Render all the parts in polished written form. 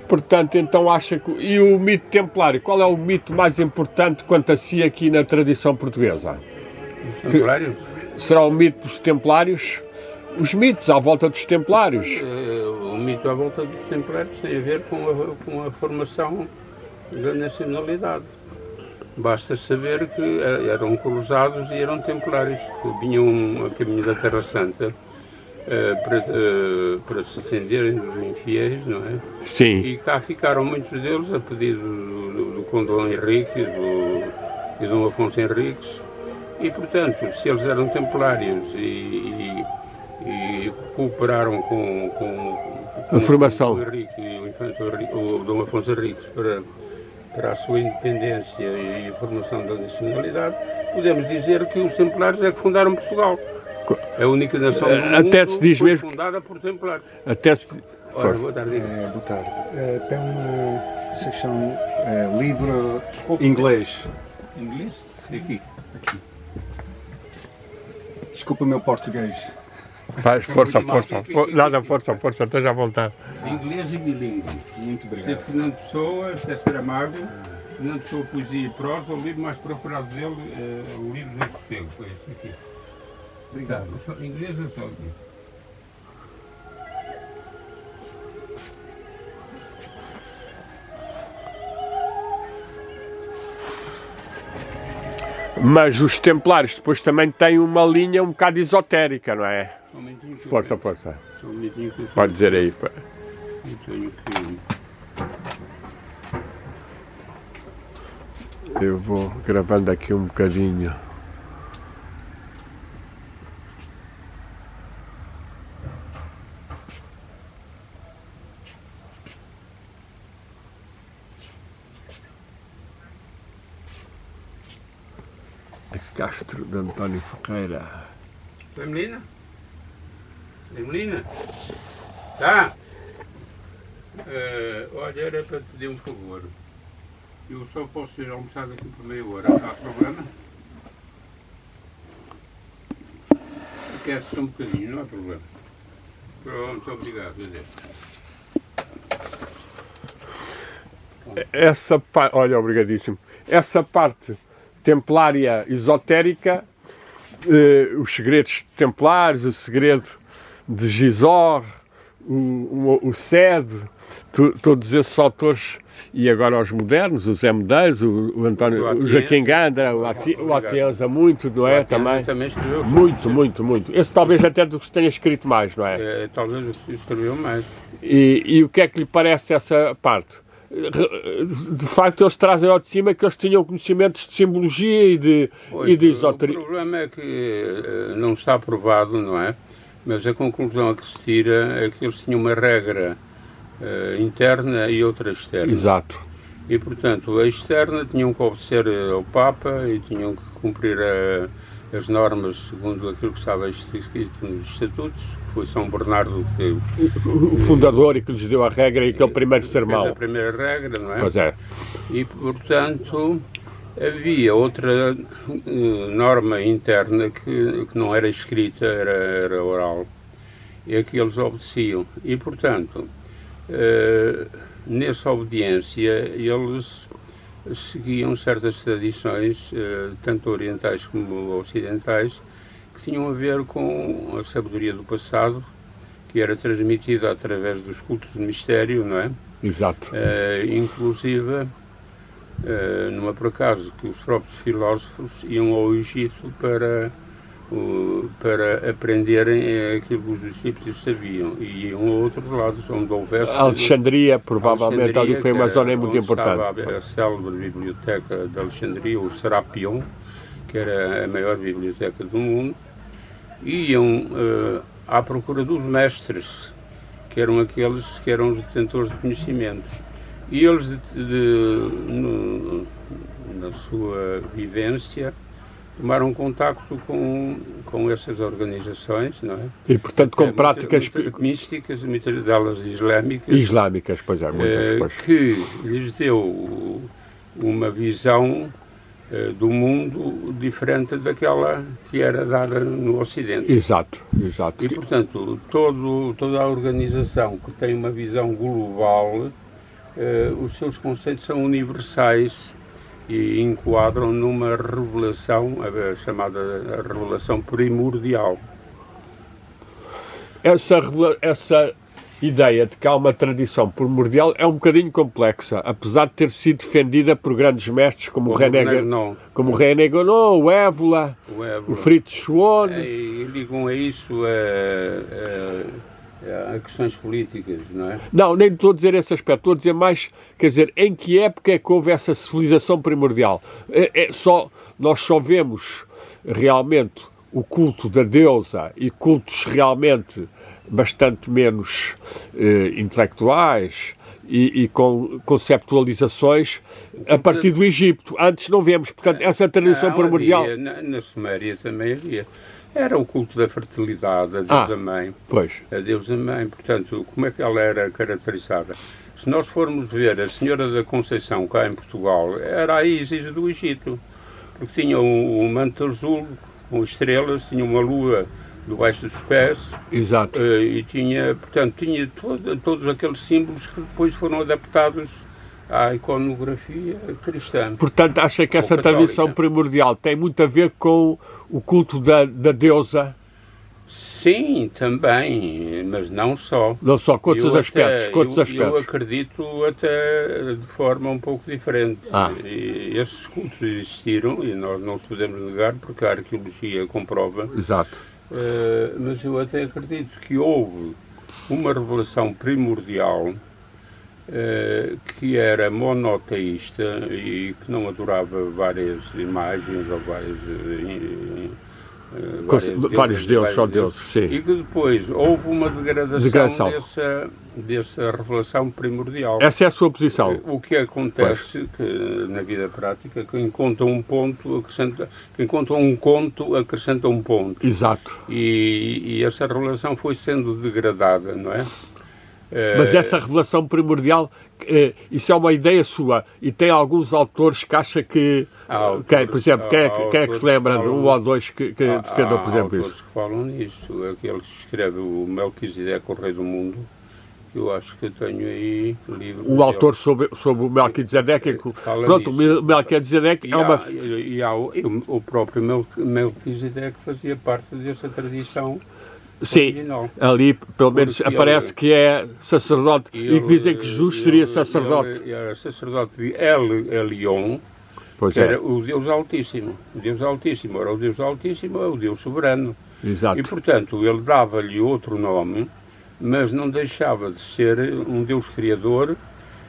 Portanto, então acha que... E o mito templário? Qual é o mito mais importante quanto a si aqui na tradição portuguesa? Os templários? Será o mito dos templários? Os mitos à volta dos templários? O mito à volta dos templários tem a ver com a formação da nacionalidade. Basta saber que eram cruzados e eram templários, que vinham a caminho da Terra Santa para se defenderem dos infiéis, não é? Sim. E cá ficaram muitos deles a pedido do Conde Dom Henrique e do Dom Afonso Henriques. E, portanto, se eles eram templários e cooperaram com a formação o Henrique e o Dom Afonso Henriques para a sua independência e a formação da nacionalidade, podemos dizer que os templários é que fundaram Portugal. É a única nação do mundo até se diz mesmo fundada por templários. Até se... Ora, boa tarde. Boa tarde. Tem uma secção livro inglês. Inglês? Aqui. Desculpa o meu português. Faz, força, nada, força, esteja à vontade. Inglês e bilíngue. Muito Este é obrigado. Fernando Pessoa, este é Saramago. Fernando Pessoa, Poesia e Prosa. O livro mais procurado dele é o livro do Sossego, foi este aqui. Obrigado. Inglês é só aqui. Mas os templários depois também têm uma linha um bocado esotérica, não é? Força. Só um minutinho que eu Pode dizer aí. Pá. tenho que... Eu vou gravando aqui um bocadinho. Castro de António Ferreira. Oi, menina? Oi, menina? Tá? Olha, era para te pedir um favor. Eu só posso ir almoçar daqui por meia hora. Não há problema? Aquece-se um bocadinho, não há problema. Pronto, obrigado. Olha, obrigadíssimo. Essa parte templária esotérica, os segredos templários, o segredo de Gisors, o Cede, todos esses autores, e agora os modernos, o Zé Medeiros, o António, o Joaquim Gandra, o Atienza, muito, não é? Também escreveu muito. Esse talvez até do que tenha escrito mais, não é? Talvez escreveu mais. E o que é que lhe parece essa parte? De facto, eles trazem ao de cima que eles tinham conhecimentos de simbologia e de esoterismo. O problema é que não está provado, não é? Mas a conclusão a que se tira é que eles tinham uma regra interna e outra externa. Exato. E, portanto, a externa tinham que obedecer ao Papa e tinham que cumprir as normas segundo aquilo que estava escrito nos estatutos, que foi São Bernardo que... O fundador e que lhes deu a regra e aquele primeiro sermão. A primeira regra, não é? Pois é. E, portanto, havia outra norma interna que não era escrita, era oral, e a que eles obedeciam. E, portanto, nessa obediência, eles seguiam certas tradições, tanto orientais como ocidentais, que tinham a ver com a sabedoria do passado, que era transmitida através dos cultos de mistério, não é? Exato. Inclusive, não é por acaso que os próprios filósofos iam ao Egito para aprenderem aquilo que os egípcios sabiam, e iam a outros lados onde houvesse... Alexandria, provavelmente, ali foi uma zona muito importante. Estava a célebre biblioteca de Alexandria, o Serapion, que era a maior biblioteca do mundo, e iam à procura dos mestres, que eram aqueles que eram os detentores de conhecimento. E eles, na sua vivência, tomaram contacto com essas organizações, não é? E, portanto, com práticas... místicas, muitas delas islâmicas. Islâmicas, pois é, muitas, pois. Que lhes deu uma visão do mundo diferente daquela que era dada no Ocidente. Exato. E, portanto, toda a organização que tem uma visão global os seus conceitos são universais e enquadram numa revelação, a chamada revelação primordial. Essa ideia de que há uma tradição primordial é um bocadinho complexa, apesar de ter sido defendida por grandes mestres como o René Guénon, o Évola, o Fritz Schwann. E ligam a isso a questões políticas, não é? Não, nem estou a dizer esse aspecto, estou a dizer mais, quer dizer, em que época é que houve essa civilização primordial? Nós só vemos realmente o culto da deusa e cultos realmente bastante menos intelectuais e com conceptualizações a partir do Egito. Antes não vemos, portanto, essa tradição primordial... Na Suméria também havia. Era o culto da fertilidade, a deusa-mãe. Pois. A deusa-mãe, portanto, como é que ela era caracterizada? Se nós formos ver a Senhora da Conceição cá em Portugal, era a Ísis do Egito, porque tinha um manto azul com estrelas, tinha uma lua debaixo dos pés. Exato. E tinha todos aqueles símbolos que depois foram adaptados à iconografia cristã. Portanto, acha que essa tradição primordial tem muito a ver com o culto da deusa? Sim, também, mas não só. Não só, com outros aspectos. Eu acredito até de forma um pouco diferente. E esses cultos existiram e nós não os podemos negar porque a arqueologia comprova. Exato. Mas eu até acredito que houve uma revelação primordial que era monoteísta e que não adorava várias imagens ou vários deuses ou deuses, sim. E que depois houve uma degradação. Dessa revelação primordial. Essa é a sua posição. O que acontece que, na vida prática, quem conta um ponto acrescenta, quem conta um conto acrescenta um ponto. Exato. E essa revelação foi sendo degradada, não é? Mas essa revelação primordial, isso é uma ideia sua, e tem alguns autores que acha que... por exemplo, quem é que se lembra de um ou dois que defendam, por exemplo, isso? Há autores que falam nisso. Aquele que escreve o Melquisedeque, o Rei do Mundo, eu acho que eu tenho aí livro. O autor sobre o Melquisedeque, pronto, o Melquisedeque é uma... O próprio Melquisedeque fazia parte dessa tradição. Sim, original. Ali pelo menos aparece que é sacerdote e que dizem que Jesus seria sacerdote. Ele era sacerdote de Elion, que era o Deus Altíssimo. O Deus Altíssimo era o Deus Altíssimo, é o Deus Soberano. Exato. E portanto ele dava-lhe outro nome, mas não deixava de ser um Deus Criador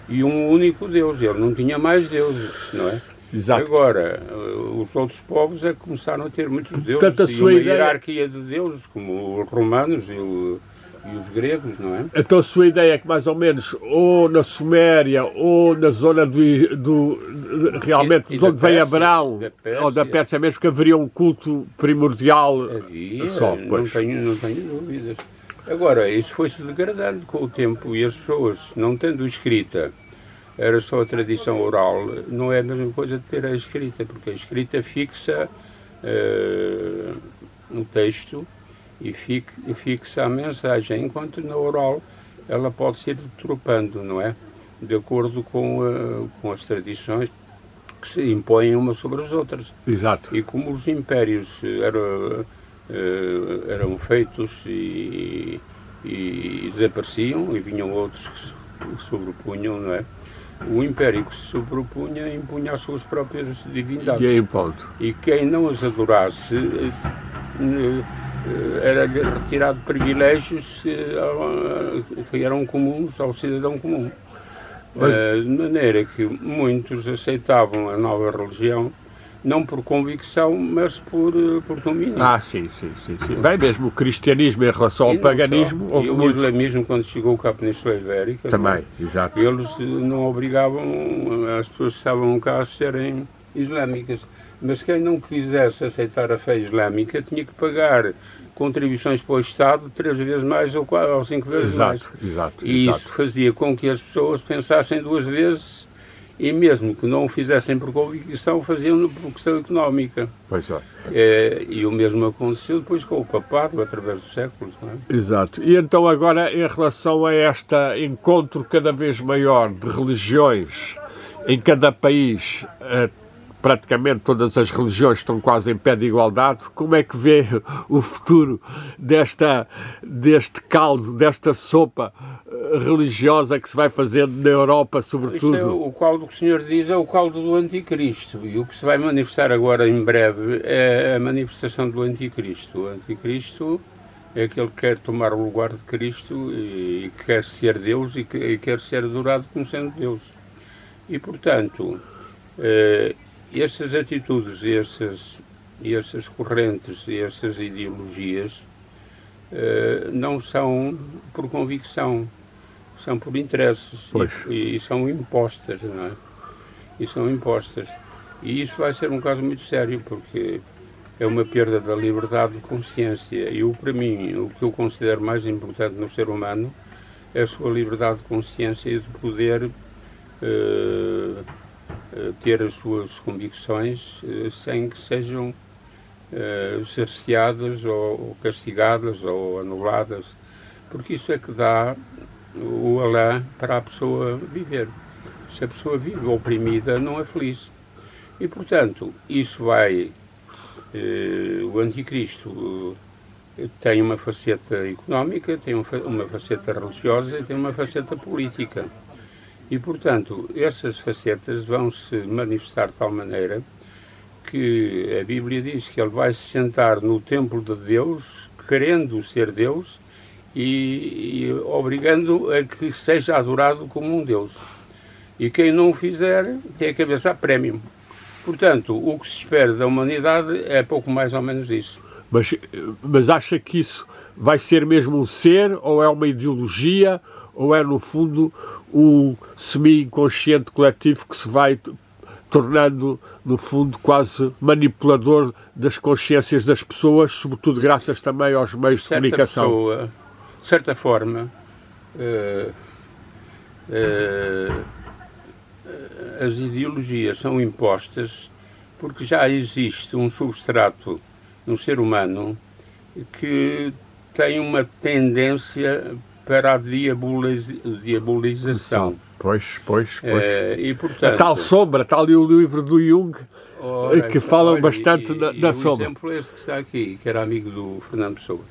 e um único Deus. Ele não tinha mais deuses, não é? Exato. Agora, os outros povos é que começaram a ter muitos deuses. Portanto, e uma hierarquia de deuses, como os romanos e os gregos, não é? Então a sua ideia é que mais ou menos, ou na Suméria, ou na zona realmente de onde vem Abraão, ou da Pérsia mesmo, que haveria um culto primordial só. Não tenho dúvidas. Agora, isso foi-se degradando com o tempo e as pessoas, não tendo escrita, era só a tradição oral, não é a mesma coisa de ter a escrita, porque a escrita fixa um texto e fixa a mensagem, enquanto na oral ela pode ser deturpando, não é? De acordo com as tradições que se impõem umas sobre as outras. Exato. E como os impérios eram feitos e desapareciam e vinham outros que se sobrepunham, não é? O império que se sobrepunha impunha as suas próprias divindades. E aí, ponto. E quem não as adorasse era-lhe retirado privilégios que eram comuns ao cidadão comum. De maneira que muitos aceitavam a nova religião não por convicção, mas por domínio. Sim. Bem, mesmo o cristianismo em relação ao paganismo... E o islamismo, quando chegou cá à Península Ibérica... Também, exato. Eles não obrigavam as pessoas que estavam cá a serem islâmicas. Mas quem não quisesse aceitar a fé islâmica tinha que pagar contribuições para o Estado 3 vezes mais ou 5 vezes mais. Exato. E isso fazia com que as pessoas pensassem 2 vezes E mesmo que não o fizessem por convicção, faziam-no por questão económica. Pois é. E o mesmo aconteceu depois com o papado, através dos séculos, não é? Exato. E então agora, em relação a este encontro cada vez maior de religiões em cada país, praticamente todas as religiões estão quase em pé de igualdade, como é que vê o futuro deste caldo, desta sopa religiosa que se vai fazendo na Europa, sobretudo? Isto é o caldo que o senhor diz, é o caldo do Anticristo. E o que se vai manifestar agora em breve é a manifestação do Anticristo. O Anticristo é aquele que quer tomar o lugar de Cristo e quer ser Deus e quer ser adorado como sendo Deus. E, portanto, estas atitudes, essas correntes e essas ideologias não são por convicção, são por interesses e são impostas, não é? E são impostas. E isso vai ser um caso muito sério, porque é uma perda da liberdade de consciência. E para mim, o que eu considero mais importante no ser humano é a sua liberdade de consciência e de poder ter as suas convicções sem que sejam cerceadas ou castigadas ou anuladas, porque isso é que dá o além para a pessoa viver. Se a pessoa vive oprimida, não é feliz. E, portanto, isso vai... o Anticristo tem uma faceta económica, tem uma faceta religiosa e tem uma faceta política. E, portanto, essas facetas vão se manifestar de tal maneira que a Bíblia diz que ele vai se sentar no templo de Deus, querendo ser Deus e obrigando a que seja adorado como um Deus. E quem não o fizer tem a cabeça a prémio. Portanto, o que se espera da humanidade é pouco mais ou menos isso. Mas acha que isso vai ser mesmo um ser, ou é uma ideologia, ou é, no fundo, um semi-inconsciente coletivo que se vai tornando, no fundo, quase manipulador das consciências das pessoas, sobretudo graças também aos meios de comunicação? Pessoa, de certa forma, as ideologias são impostas porque já existe um substrato no ser humano que tem uma tendência para a diabolização. Pois. E, portanto, a tal sombra, está ali o livro do Jung, que fala bastante da sombra. O exemplo é este que está aqui, que era amigo do Fernando Pessoa.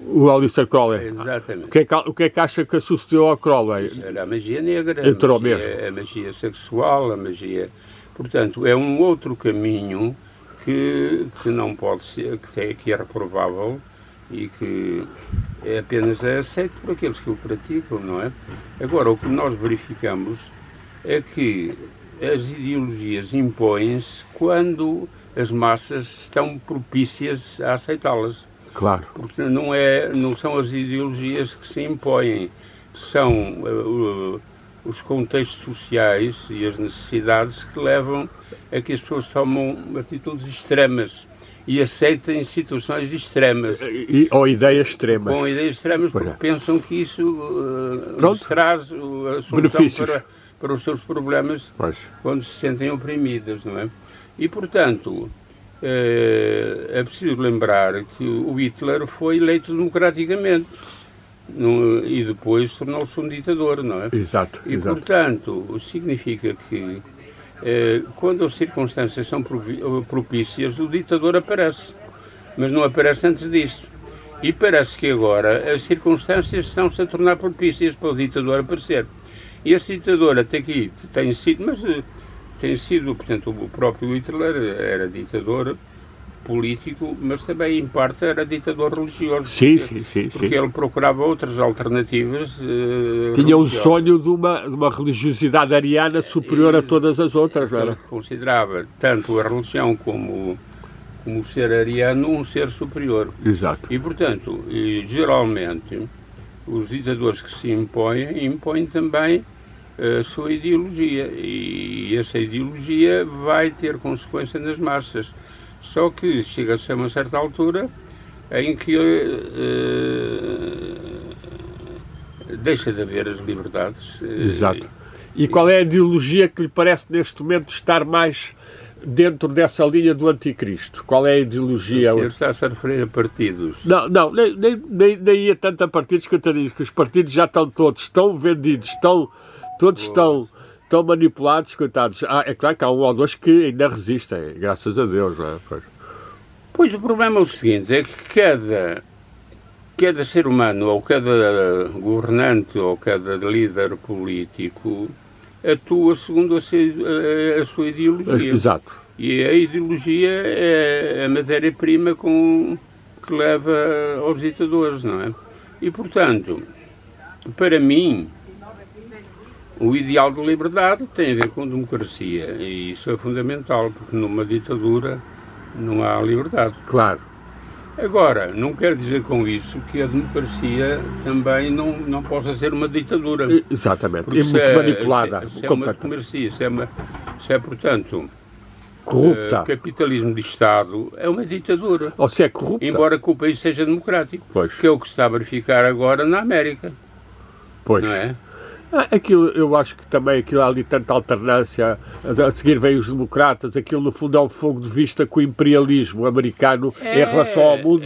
O Aleister Crowley. Exatamente. O que é que acha que sucedeu ao Crowley? Isso era a magia negra, a magia sexual, a magia... Portanto, é um outro caminho que não pode ser, que é reprovável e que apenas é aceito por aqueles que o praticam, não é? Agora, o que nós verificamos é que as ideologias impõem-se quando as massas estão propícias a aceitá-las. Claro. Porque não são as ideologias que se impõem, são os contextos sociais e as necessidades que levam a que as pessoas tomam atitudes extremas e aceitem situações extremas. Ou ideias extremas. Com ideias extremas, porque pensam que isso lhes traz a solução para os seus problemas quando se sentem oprimidas, não é? E, portanto, é preciso lembrar que o Hitler foi eleito democraticamente e depois tornou-se um ditador, não é? Exato. Portanto, significa que quando as circunstâncias são propícias, o ditador aparece, mas não aparece antes disso. E parece que agora as circunstâncias estão-se a tornar propícias para o ditador aparecer. E esse ditador até aqui tem sido, portanto, o próprio Hitler era ditador político, mas também, em parte, era ditador religioso. Sim. Porque ele procurava outras alternativas. Tinha um sonho de uma religiosidade ariana superior a todas as outras, não era? Ele considerava tanto a religião como o ser ariano um ser superior. Exato. E, portanto, geralmente, os ditadores que se impõem também a sua ideologia. E essa ideologia vai ter consequência nas massas. Só que chega-se a uma certa altura em que deixa de haver as liberdades. Exato. E qual é a ideologia que lhe parece neste momento estar mais dentro dessa linha do anticristo? Qual é a ideologia? O senhor está-se a referir a partidos. Não, nem ia tanto a partidos que eu te digo, que os partidos já estão todos, estão vendidos, todos estão manipulados, coitados. É claro que há um ou dois que ainda resistem, graças a Deus, não é? Pois o problema é o seguinte, é que cada ser humano, ou cada governante, ou cada líder político atua segundo a sua ideologia. Exato. E a ideologia é a matéria-prima que leva aos ditadores, não é? E, portanto, para mim, o ideal de liberdade tem a ver com democracia. E isso é fundamental, porque numa ditadura não há liberdade. Claro. Agora, não quer dizer com isso que a democracia também não possa ser uma ditadura. Exatamente. E muito manipulada. Se é uma democracia, se é, portanto, corrupta. Capitalismo de Estado, é uma ditadura. Ou se é corrupta. Embora que o país seja democrático. Pois. Que é o que se está a verificar agora na América. Pois. Não é? Aquilo, eu acho que também aquilo há ali tanta alternância, a seguir vêm os democratas, aquilo no fundo é um fogo de vista que o imperialismo americano em relação ao mundo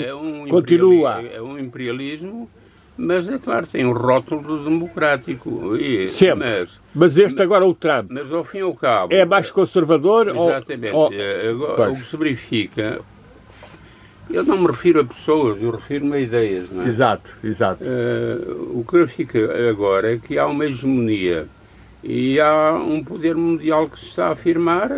continua. É um imperialismo, mas é claro, tem um rótulo democrático. Sempre. Mas este agora, o Trump, mas ao fim e ao cabo... É mais conservador? Exatamente. Agora, o que se verifica... Eu não me refiro a pessoas, eu refiro-me a ideias, não é? Exato. O que verifica agora é que há uma hegemonia e há um poder mundial que se está a afirmar,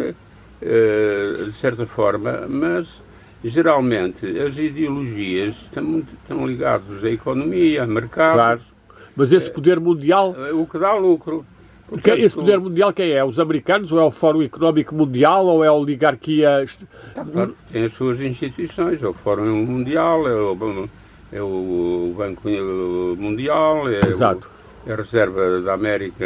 de certa forma, mas geralmente as ideologias estão ligadas à economia, a mercados. Claro. Mas esse poder mundial... O que dá lucro. Portanto, esse poder mundial quem é? Os americanos? Ou é o Fórum Económico Mundial? Ou é a oligarquia? Claro, tem as suas instituições, é o Fórum Mundial, é o Banco Mundial, é a Reserva da América.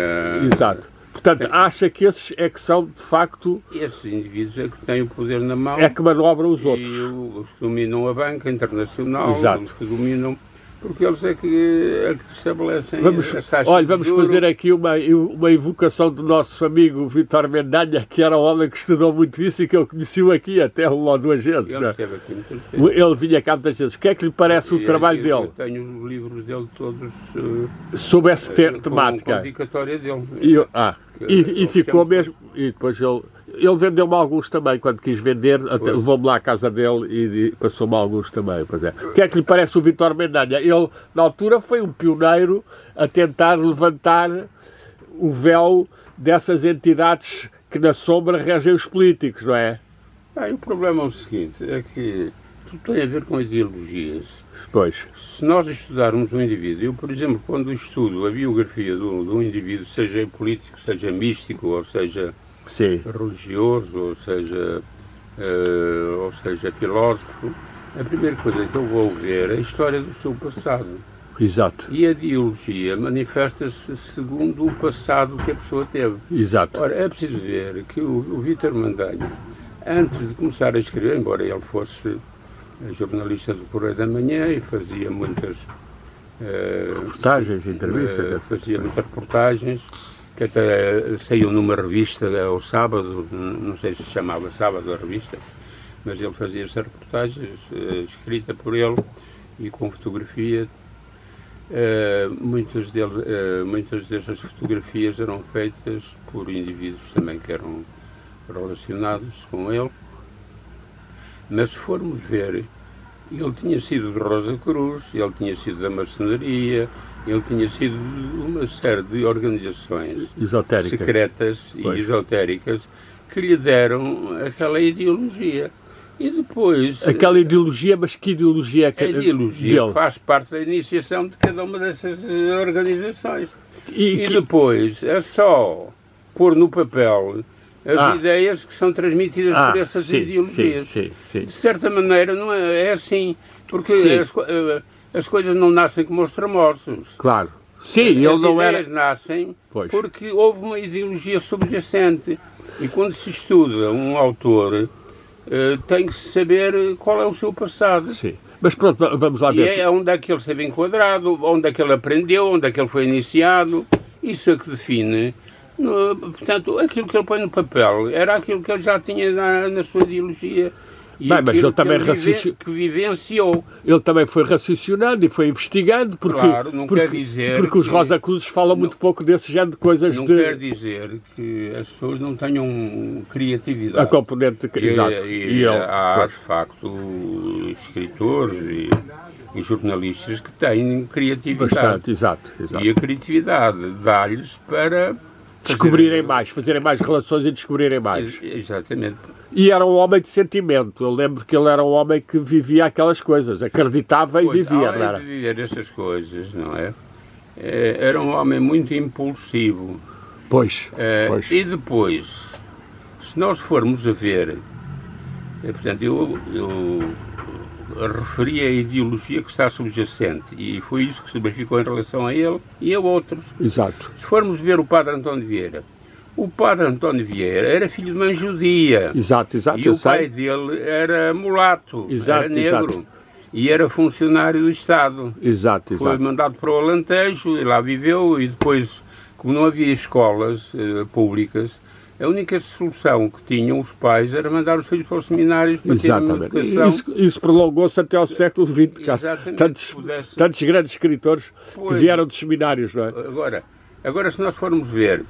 Exato. Portanto, acha que esses é que são, de facto... Esses indivíduos é que têm o poder na mão. É que manobram os outros. E os que dominam a banca internacional, Exato. Os que dominam... Porque eles é que estabelecem as taxas vamos fazer aqui uma evocação do nosso amigo Vítor Mendanha, que era um homem que estudou muito isso e que eu conheci aqui até uma ou duas vezes. Ele esteve aqui muitas vezes. Ele vinha cá muitas vezes. O que é que lhe parece o trabalho dele? Eu tenho os livros dele todos sobre essa temática. Com a dedicatória dele. E ficou mesmo... E depois ele vendeu-me alguns também, quando quis vender, levou-me lá à casa dele e passou-me alguns também. Pois é. O que é que lhe parece o Vítor Mendanha? Ele, na altura, foi um pioneiro a tentar levantar o véu dessas entidades que na sombra regem os políticos, não é? O problema é o seguinte, é que tudo tem a ver com ideologias. Pois. Se nós estudarmos um indivíduo, eu, por exemplo, quando estudo a biografia de um indivíduo, seja político, seja místico, ou seja... Sim. Religioso, ou seja filósofo, a primeira coisa que eu vou ver é a história do seu passado. Exato. E a ideologia manifesta-se segundo o passado que a pessoa teve. Exato. Ora, é preciso ver que o Vítor Mendanha, antes de começar a escrever, embora ele fosse jornalista do Correio da Manhã e fazia muitas reportagens, entrevistas, fazia muitas reportagens, que até saiu numa revista ao sábado, não sei se chamava Sábado a revista, mas ele fazia essas reportagens, escrita por ele e com fotografia. Muitas dessas fotografias eram feitas por indivíduos também que eram relacionados com ele. Mas se formos ver, ele tinha sido de Rosa Cruz, ele tinha sido da maçonaria, ele tinha sido de uma série de organizações secretas e esotéricas que lhe deram aquela ideologia. E depois... Aquela ideologia, mas que ideologia é que... A ideologia faz parte da iniciação de cada uma dessas organizações. E depois é só pôr no papel as ideias que são transmitidas por essas ideologias. Sim. De certa maneira não é assim, porque as coisas não nascem como os tramoços. Claro. Sim, as ideias nascem porque houve uma ideologia subjacente. E quando se estuda um autor, tem que se saber qual é o seu passado. Sim. Mas pronto, vamos lá ver. E é onde é que ele esteve enquadrado, onde é que ele aprendeu, onde é que ele foi iniciado. Isso é que define Portanto, aquilo que ele põe no papel era aquilo que ele já tinha na sua ideologia. E bem, mas ele também que vivenciou. Ele também foi raciocinando e foi investigando, porque, claro, não quer dizer porque os Rosacruzes falam muito pouco desse género de coisas. Não quer dizer que as pessoas não tenham criatividade. A componente, exato. Há, de facto, escritores e jornalistas que têm criatividade. Bastante, exato. E a criatividade dá-lhes para descobrirem mais, fazerem mais relações e descobrirem mais. Exatamente. E era um homem de sentimento. Eu lembro que ele era um homem que vivia aquelas coisas, acreditava e vivia, não era? De viver essas coisas, não é? Era um homem muito impulsivo. Pois. E depois, se nós formos a ver, portanto, eu referi a ideologia que está subjacente e foi isso que se verificou em relação a ele e a outros. Exato. Se formos ver o padre António Vieira, o padre António Vieira era filho de mãe judia. Exato. E o pai dele era mulato, era negro. E era funcionário do Estado. Exato. Foi mandado para o Alentejo e lá viveu e depois, como não havia escolas públicas, a única solução que tinham os pais era mandar os filhos para os seminários para ter uma educação. Isso prolongou-se até ao século XX. Tantos grandes escritores que vieram dos seminários, não é? Agora, se nós formos ver,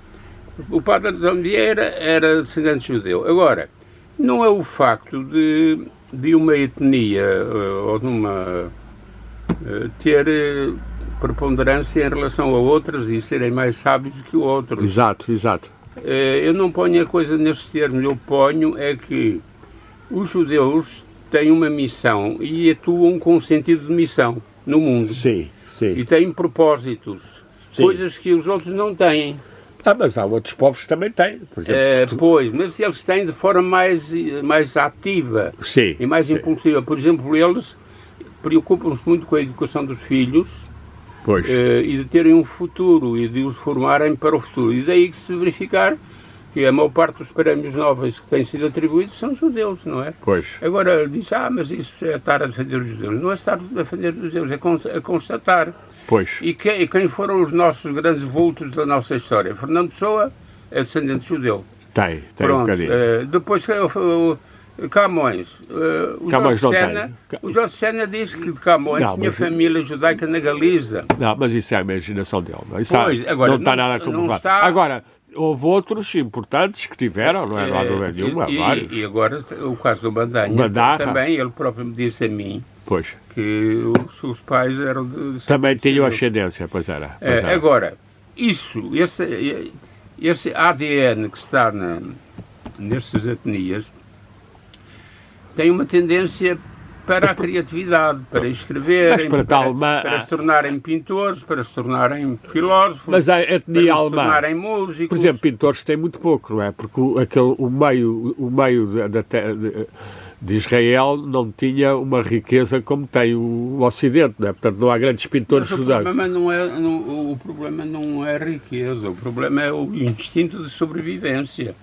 o padre António Vieira era descendente judeu. Agora, não é o facto de uma etnia ou de uma ter preponderância em relação a outras e serem mais sábios que outros. Exato. Eu não ponho a coisa nestes termos, eu ponho é que os judeus têm uma missão e atuam com sentido de missão no mundo. Sim. E têm propósitos, coisas que os outros não têm. Mas há outros povos que também têm. Por exemplo, pois, mas eles têm de forma mais ativa e mais impulsiva. Por exemplo, eles preocupam-se muito com a educação dos filhos. E de terem um futuro e de os formarem para o futuro. E daí que se verificar que a maior parte dos prémios nobres que têm sido atribuídos são judeus, não é? Agora diz, mas isso é estar a defender os judeus. Não é estar a defender os judeus, é constatar. E quem foram os nossos grandes vultos da nossa história? Fernando Pessoa é descendente judeu. Tem Pronto, um bocadinho. Depois Camões. O Jorge Sena diz que de Camões tinha família judaica na Galiza. Não, mas isso é a imaginação dele. Agora, não está nada comprovado. Agora, houve outros importantes que tiveram, não há dúvida nenhuma, vários. E agora o caso do Bandanha também, ele próprio me disse a mim que os pais eram também tinham ascendência, pois era. Agora, esse ADN que está nestas etnias tem uma tendência para a criatividade, para escreverem, para se tornarem pintores, para se tornarem filósofos, mas a etnia para se alemã, tornarem músicos. Por exemplo, pintores têm muito pouco, não é? Porque o meio de Israel não tinha uma riqueza como tem o Ocidente, não é? Portanto, não há grandes pintores judaicos. O problema não é a riqueza, o problema é o instinto de sobrevivência.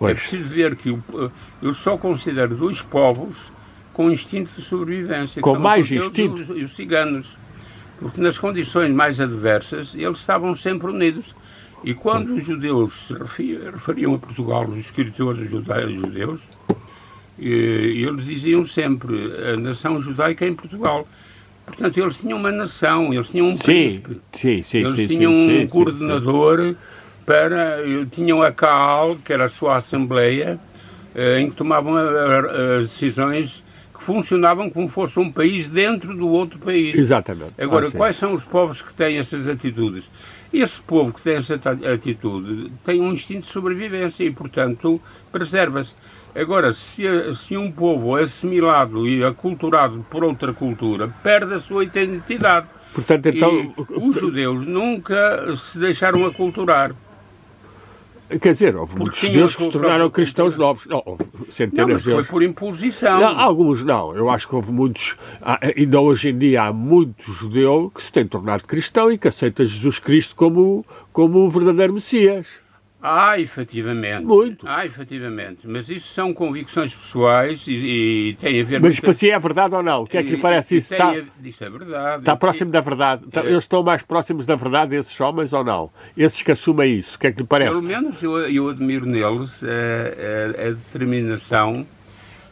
É preciso ver que eu só considero dois povos com instinto de sobrevivência, com que são mais os judeus instinto e os ciganos, porque nas condições mais adversas eles estavam sempre unidos. E quando os judeus se referiam a Portugal, os escritores judeus, eles diziam sempre a nação judaica em Portugal. Portanto, eles tinham uma nação, eles tinham um príncipe, eles tinham um coordenador. Tinham a Kaal, que era a sua assembleia, em que tomavam as decisões que funcionavam como fosse um país dentro do outro país. Exatamente. Agora, quais são os povos que têm essas atitudes? Esse povo que tem essa atitude tem um instinto de sobrevivência e, portanto, preserva-se. Agora, se um povo é assimilado e aculturado por outra cultura, perde a sua identidade. Portanto, então, os judeus nunca se deixaram aculturar. Quer dizer, houve muitos judeus que se tornaram cristãos novos. Não, houve centenas deles. Foi por imposição. Não, alguns não. Eu acho que houve muitos, ainda hoje em dia há muito judeu que se tem tornado cristão e que aceita Jesus Cristo como o verdadeiro Messias. Efetivamente. Muito. Efetivamente. Mas isso são convicções pessoais e tem a ver... Mas para si é verdade ou não? O que é que lhe parece isso? Isso é verdade. Está próximo da verdade? Eles estão mais próximos da verdade, esses homens, ou não? Esses que assumem isso, o que é que lhe parece? Pelo menos eu admiro neles a determinação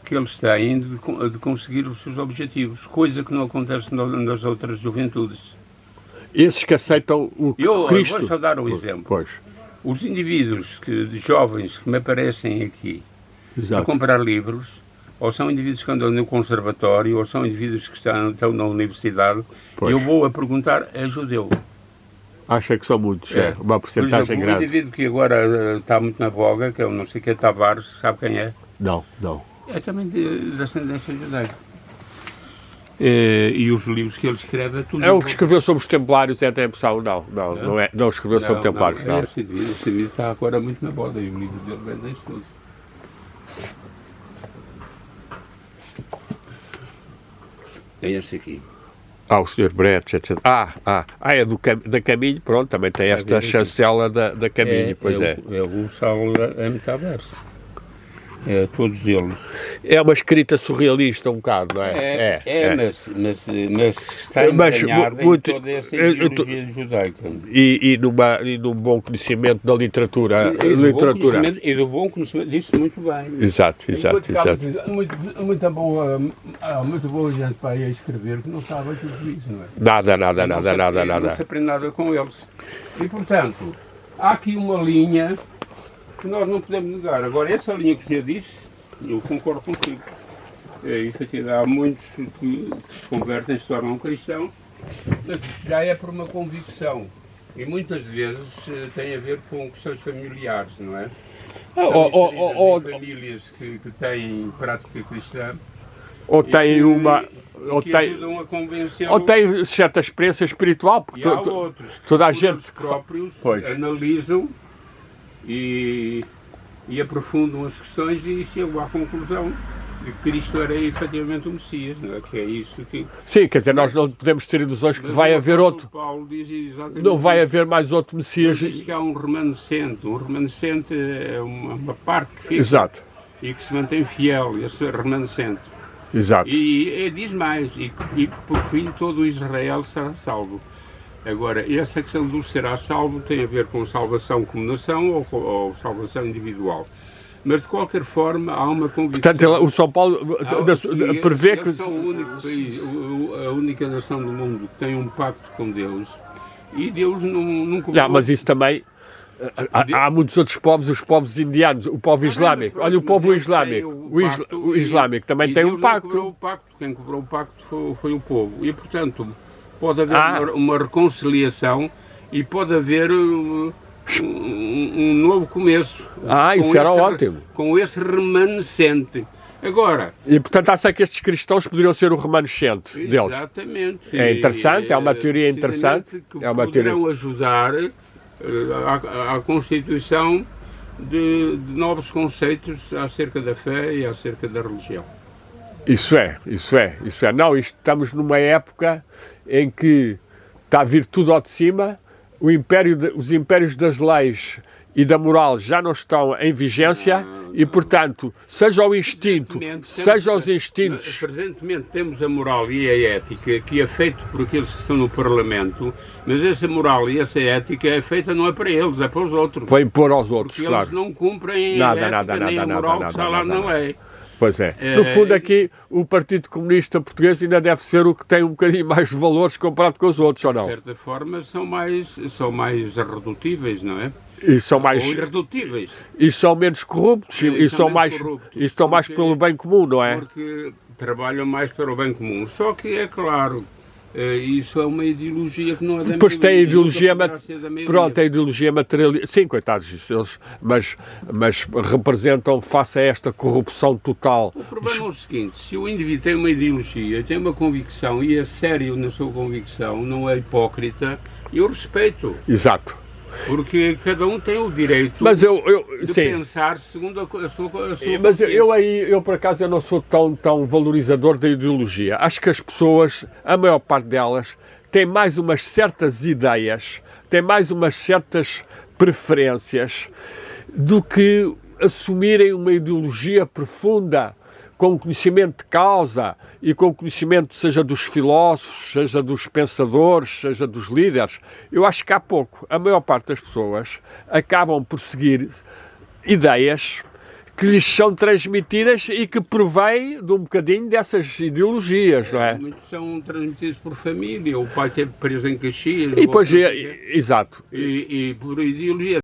que eles têm de conseguir os seus objetivos, coisa que não acontece nas outras juventudes. Esses que aceitam o Cristo... Eu vou só dar um exemplo. Pois. Os indivíduos jovens que me aparecem aqui a comprar livros, ou são indivíduos que andam no conservatório, ou são indivíduos que estão na universidade, eu vou a perguntar, é judeu? Acha que são muitos, uma porcentagem grande. Um indivíduo que agora está muito na voga, que é o não sei que é Tavares, sabe quem é? Não. É também de ascendência judaica. E os livros que ele escreve é tudo... É o que escreveu sobre os Templários, é até a impressão? Não escreveu sobre Templários, não. Esse indivíduo está agora muito na moda e o livro dele vendem-se todos. Tem este aqui. O Sr. Brecht, etc. É da Caminho, pronto, também tem esta chancela da Caminho, pois é. É o Saulo M. Tavares. Todos eles. É uma escrita surrealista um bocado, não é? Mas está entranhada em toda essa ideologia judaica. E num bom conhecimento da literatura. E do bom conhecimento, disse muito bem. Exato. Muito boa gente para ir escrever que não sabe aquilo que diz, não é? Nada. Não se aprende nada com eles. E, portanto, há aqui uma linha que nós não podemos negar. Agora, essa linha que você disse, eu concordo contigo. Há muitos que se convertem, se tornam cristãos, mas já é por uma convicção. E muitas vezes tem a ver com questões familiares, não é? Famílias que têm prática cristã. Ou têm uma... ajudam a convencê-lo. Ou tem certa experiência espiritual, porque há outros que toda a gente próprios analisam e aprofundam as questões e chegam à conclusão de que Cristo era efetivamente o Messias, não é? Que é isso que... Sim, quer dizer, nós não podemos ter ilusões que vai haver outro... Paulo diz exatamente não vai haver mais outro Messias. Diz que há um remanescente. Um remanescente é uma parte que fica. Exato. E que se mantém fiel, esse remanescente. Exato. E diz mais, e que por fim todo Israel será salvo. Agora, essa questão do será salvo tem a ver com salvação como nação ou salvação individual. Mas, de qualquer forma, há uma convicção... Portanto, o São Paulo prevê que... São o único país, a única nação do mundo que tem um pacto com Deus. E Deus não cobrou... Mas isso também... Há muitos outros povos, os povos indianos, o povo islâmico. Olha, o povo islâmico. O islâmico também tem um pacto. Quem cobrou o pacto foi o povo. E, portanto... Pode haver uma reconciliação e pode haver um novo começo. Isso era ótimo. Com esse remanescente. Agora... E, portanto, acha que estes cristãos poderiam ser o remanescente deles? Exatamente. É interessante, é uma teoria interessante. Que poderão ajudar à constituição de novos conceitos acerca da fé e acerca da religião. Isso é. Não, estamos numa época em que está a vir tudo ao de cima, os impérios das leis e da moral já não estão em vigência e, portanto, seja o instinto, seja os instintos... Presentemente temos a moral e a ética que é feito por aqueles que estão no Parlamento, mas essa moral e essa ética é feita não é para eles, é para os outros. Para impor aos outros, porque claro. Eles não cumprem a ética nem a moral que está lá na lei. Pois é. No fundo, aqui, o Partido Comunista Português ainda deve ser o que tem um bocadinho mais de valores comparado com os outros, ou não? De certa forma, são mais irredutíveis, não é? E são mais... Ou irredutíveis. E são menos corruptos, e estão mais pelo bem comum, não é? Porque trabalham mais para o bem comum. Só que, é claro... isso é uma ideologia que não é da Depois tem a ideologia, pronto, a ideologia materialista. Sim, coitados, eles, mas representam face a esta corrupção total. O problema é o seguinte: se o indivíduo tem uma ideologia, tem uma convicção e é sério na sua convicção, não é hipócrita, eu respeito. Exato. Porque cada um tem o direito de pensar segundo a sua mas eu por acaso, eu não sou tão valorizador da ideologia. Acho que as pessoas, a maior parte delas, têm mais umas certas ideias, têm mais umas certas preferências do que assumirem uma ideologia profunda, com conhecimento de causa e com conhecimento, seja dos filósofos, seja dos pensadores, seja dos líderes. Eu acho que há pouco, a maior parte das pessoas acabam por seguir ideias que lhes são transmitidas e que provém de um bocadinho dessas ideologias, não é? Muitos são transmitidos por família, o pai esteve preso em Caxias. E depois, exato. E por ideologia.